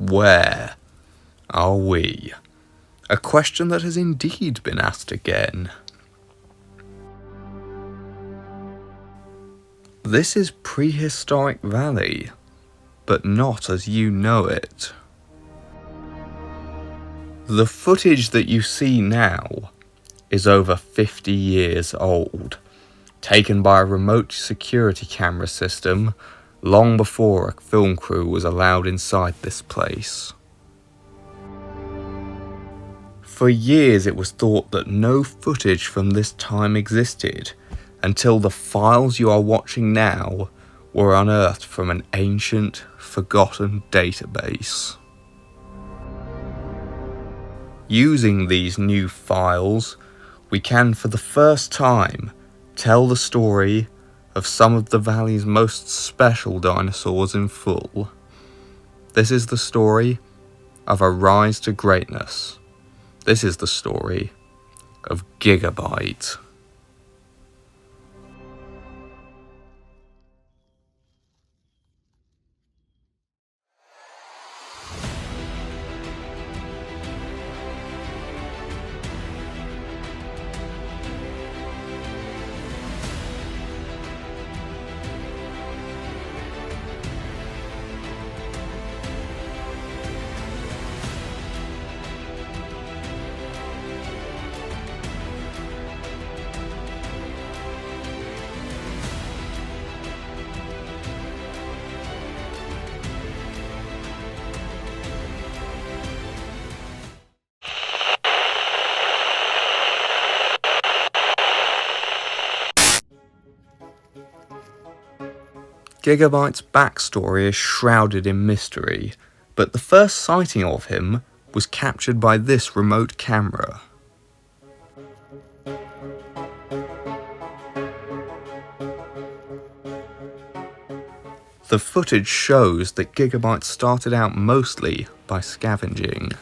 Where are we? A question that has indeed been asked again. This is Prehistoric Valley, but not as you know it. The footage that you see now is over 50 years old, taken by a remote security camera system long before a film crew was allowed inside this place. For years it was thought that no footage from this time existed, until the files you are watching now were unearthed from an ancient, forgotten database. Using these new files, we can for the first time tell the story of some of the valley's most special dinosaurs in full. This is the story of a rise to greatness. This is the story of Gigabyte. Gigabyte's backstory is shrouded in mystery, but the first sighting of him was captured by this remote camera. The footage shows that Gigabyte started out mostly by scavenging.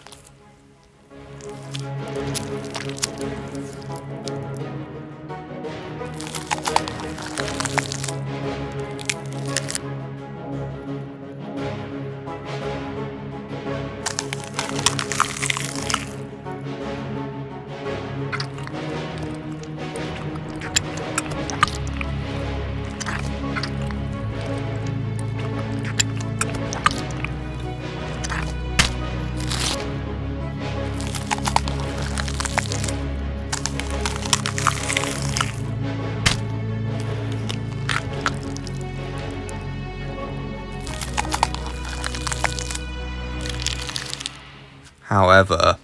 However,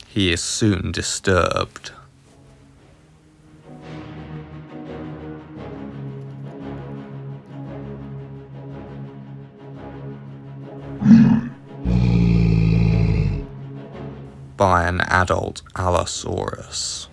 he is soon disturbed. By an adult Allosaurus.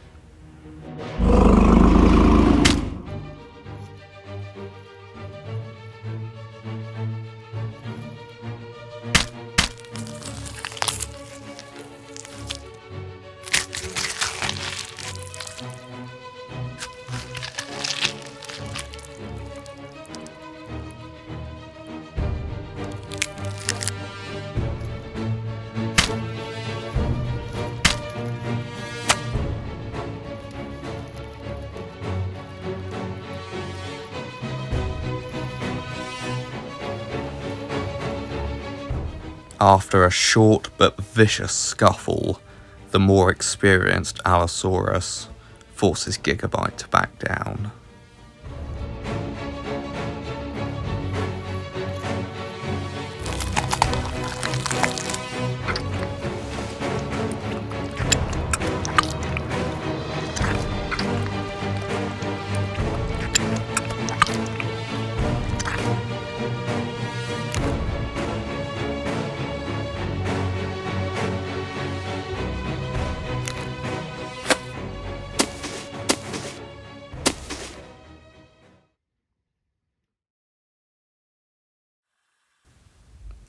After a short but vicious scuffle, the more experienced Allosaurus forces Gigabyte to back down.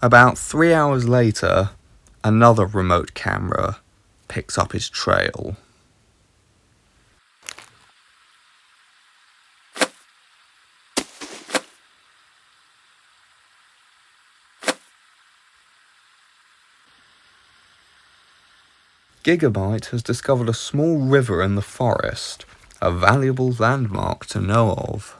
About 3 hours later, another remote camera picks up his trail. Gigabyte has discovered a small river in the forest, a valuable landmark to know of.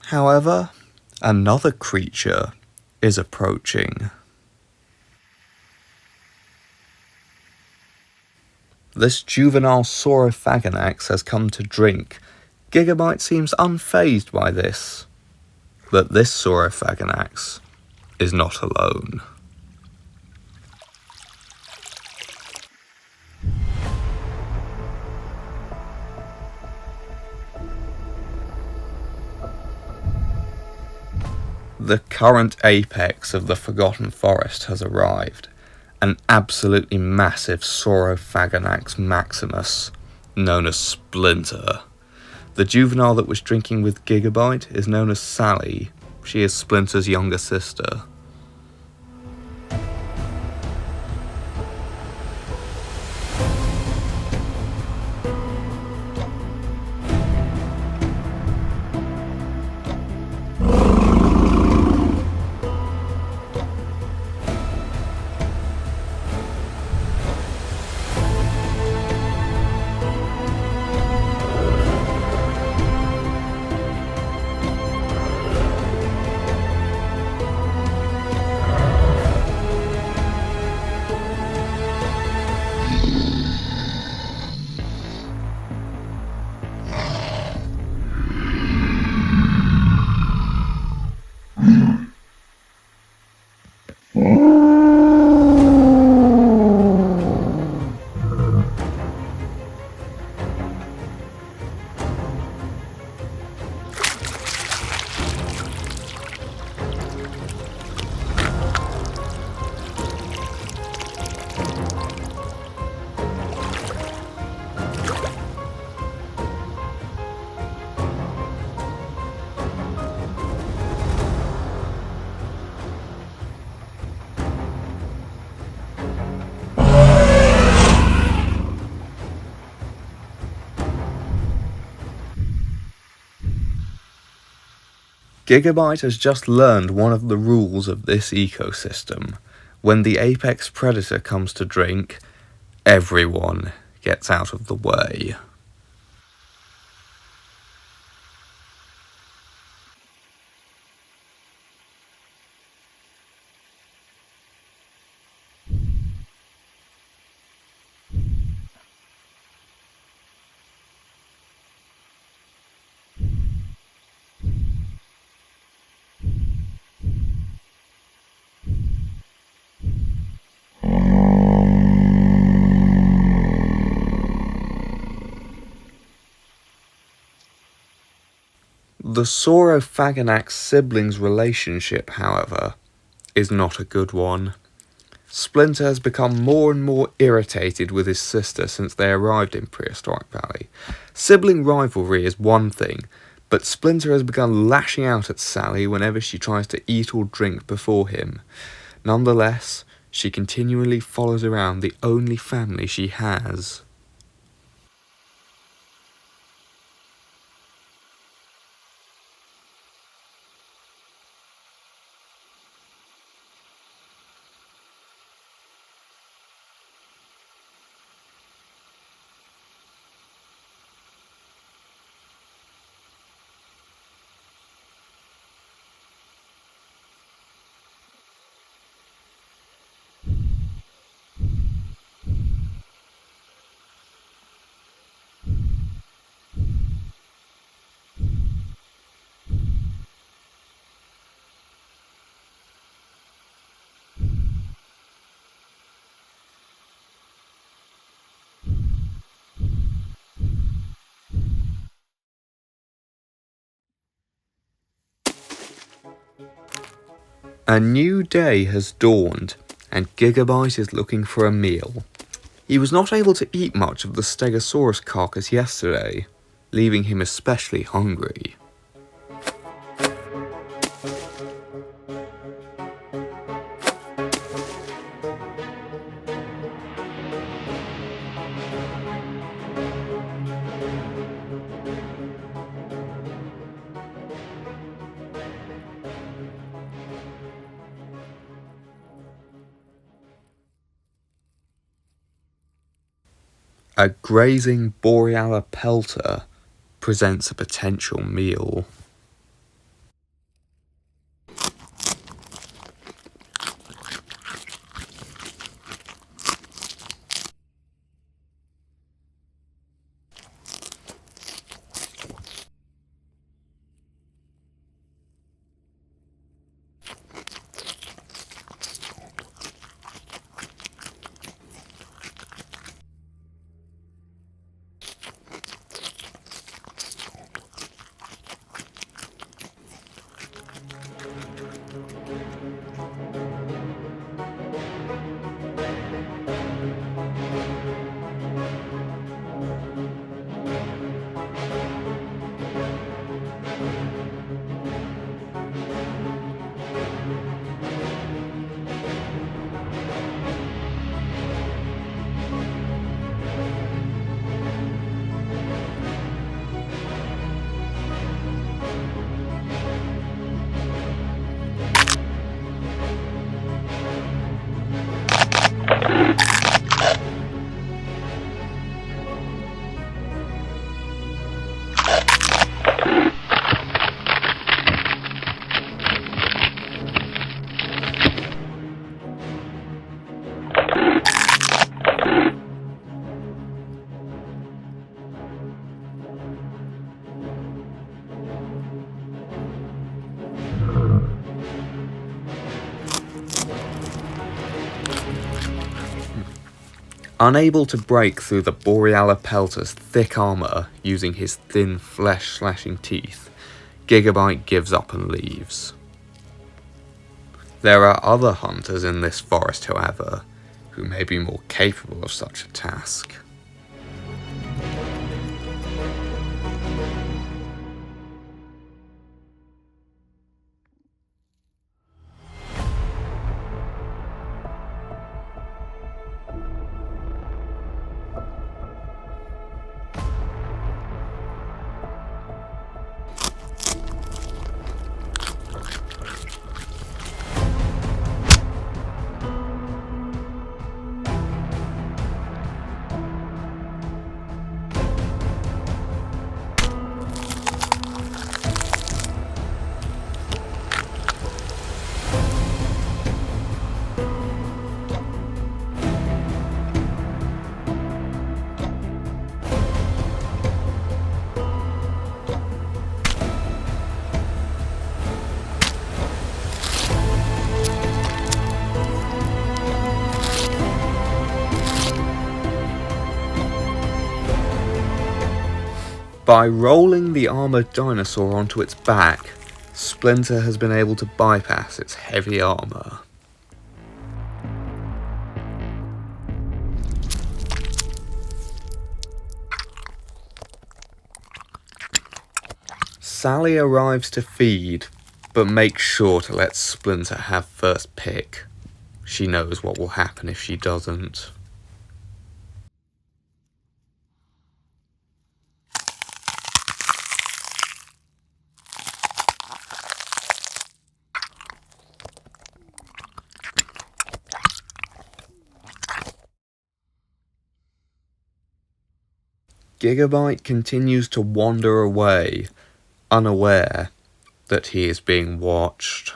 However, another creature is approaching. This juvenile Saurophaganax has come to drink. Gigabyte seems unfazed by this. But this Saurophaganax is not alone. The current apex of the Forgotten Forest has arrived, an absolutely massive Saurophaganax Maximus, known as Splinter. The juvenile that was drinking with Gigabyte is known as Sally. She is Splinter's younger sister. Gigabyte has just learned one of the rules of this ecosystem. When the apex predator comes to drink, everyone gets out of the way. The Saurophaganax siblings' relationship, however, is not a good one. Splinter has become more and more irritated with his sister since they arrived in Prehistoric Valley. Sibling rivalry is one thing, but Splinter has begun lashing out at Sally whenever she tries to eat or drink before him. Nonetheless, she continually follows around the only family she has. A new day has dawned, and Gigabyte is looking for a meal. He was not able to eat much of the Stegosaurus carcass yesterday, leaving him especially hungry. A grazing Borealis pelter presents a potential meal. Unable to break through the Borealis pelter's thick armour using his thin flesh-slashing teeth, Gigabyte gives up and leaves. There are other hunters in this forest, however, who may be more capable of such a task. By rolling the armoured dinosaur onto its back, Splinter has been able to bypass its heavy armour. Sally arrives to feed, but makes sure to let Splinter have first pick. She knows what will happen if she doesn't. Gigabyte continues to wander away, unaware that he is being watched.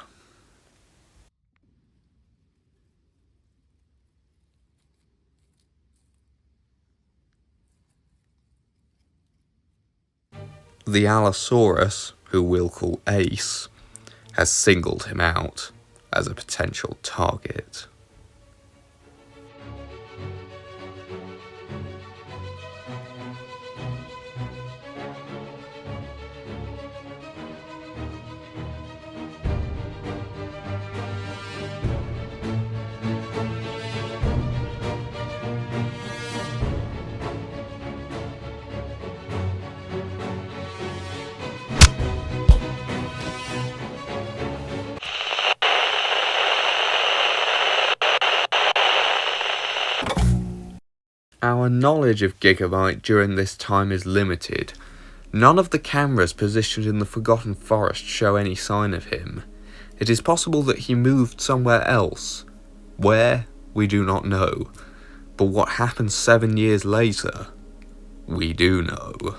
The Allosaurus, who we'll call Ace, has singled him out as a potential target. Our knowledge of Gigabyte during this time is limited. None of the cameras positioned in the Forgotten Forest show any sign of him. It is possible that he moved somewhere else. Where? We do not know. But what happened 7 years later? we do know.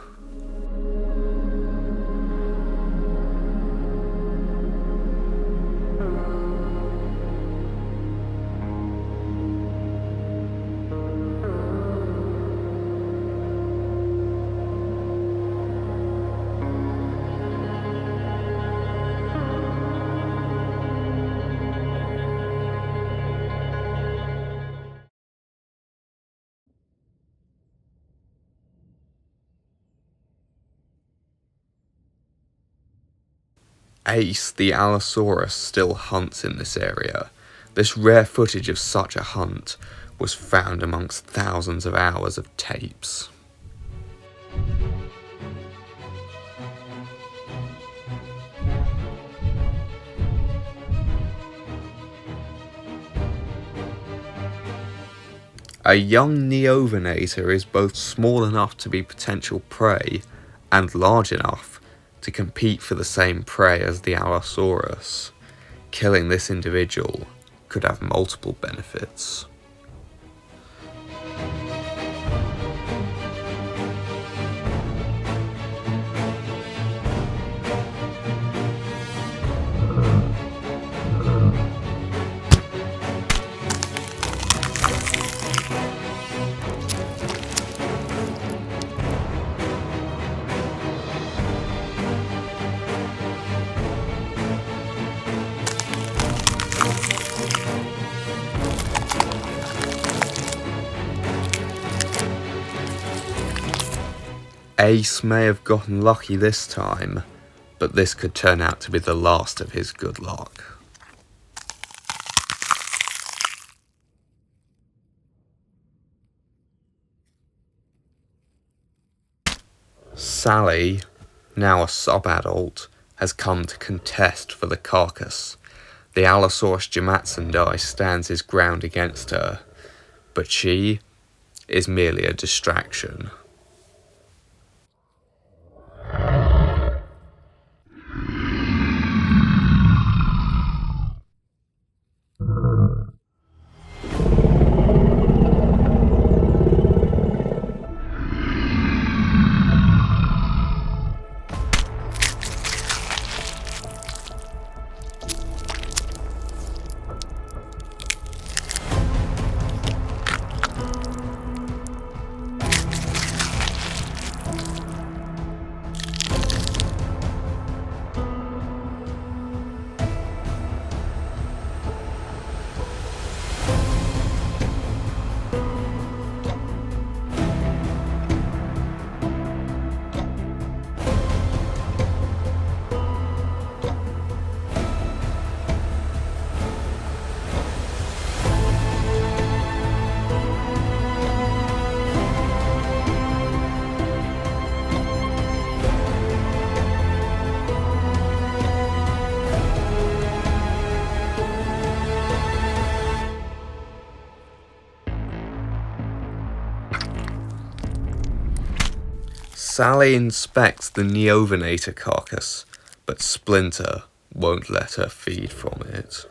Ace the Allosaurus still hunts in this area. This rare footage of such a hunt was found amongst thousands of hours of tapes. A young neovenator is both small enough to be potential prey and large enough to compete for the same prey as the Allosaurus. Killing this individual could have multiple benefits. Ace may have gotten lucky this time, but this could turn out to be the last of his good luck. Sally, now a sub-adult, has come to contest for the carcass. The Allosaurus Jamatsandai stands his ground against her, but she is merely a distraction. Sally inspects the neovenator carcass, but Splinter won't let her feed from it.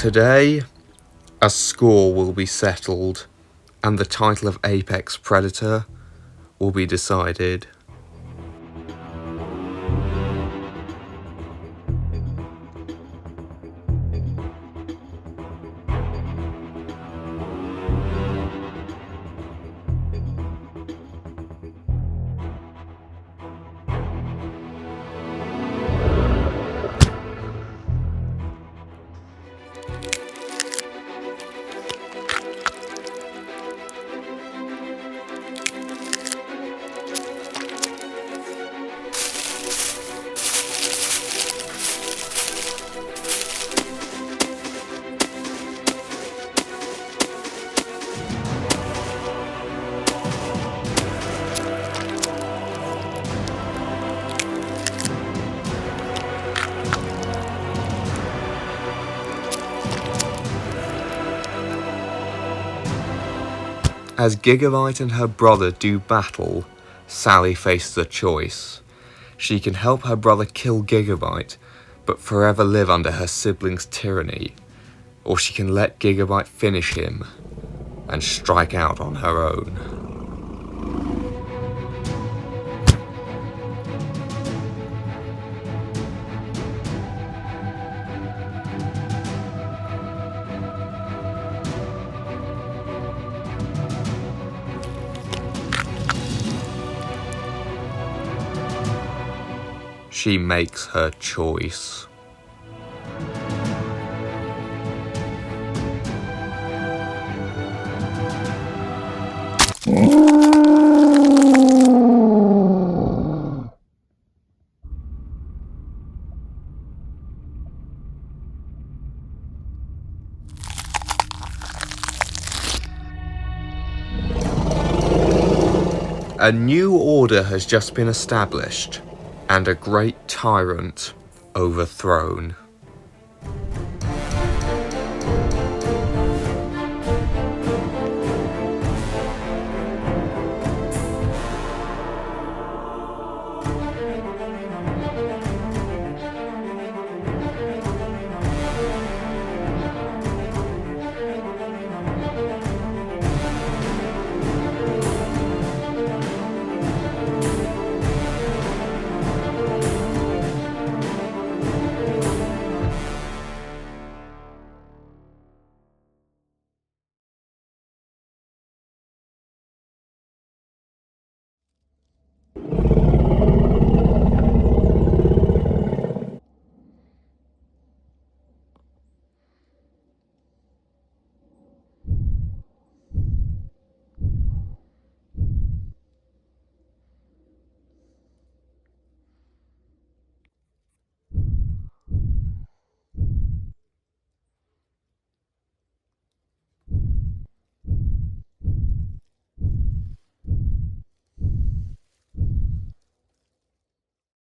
Today, a score will be settled, and the title of Apex Predator will be decided. As Gigabyte and her brother do battle, Sally faces a choice. She can help her brother kill Gigabyte, but forever live under her siblings' tyranny, or she can let Gigabyte finish him and strike out on her own. She makes her choice. A new order has just been established, and a great tyrant overthrown.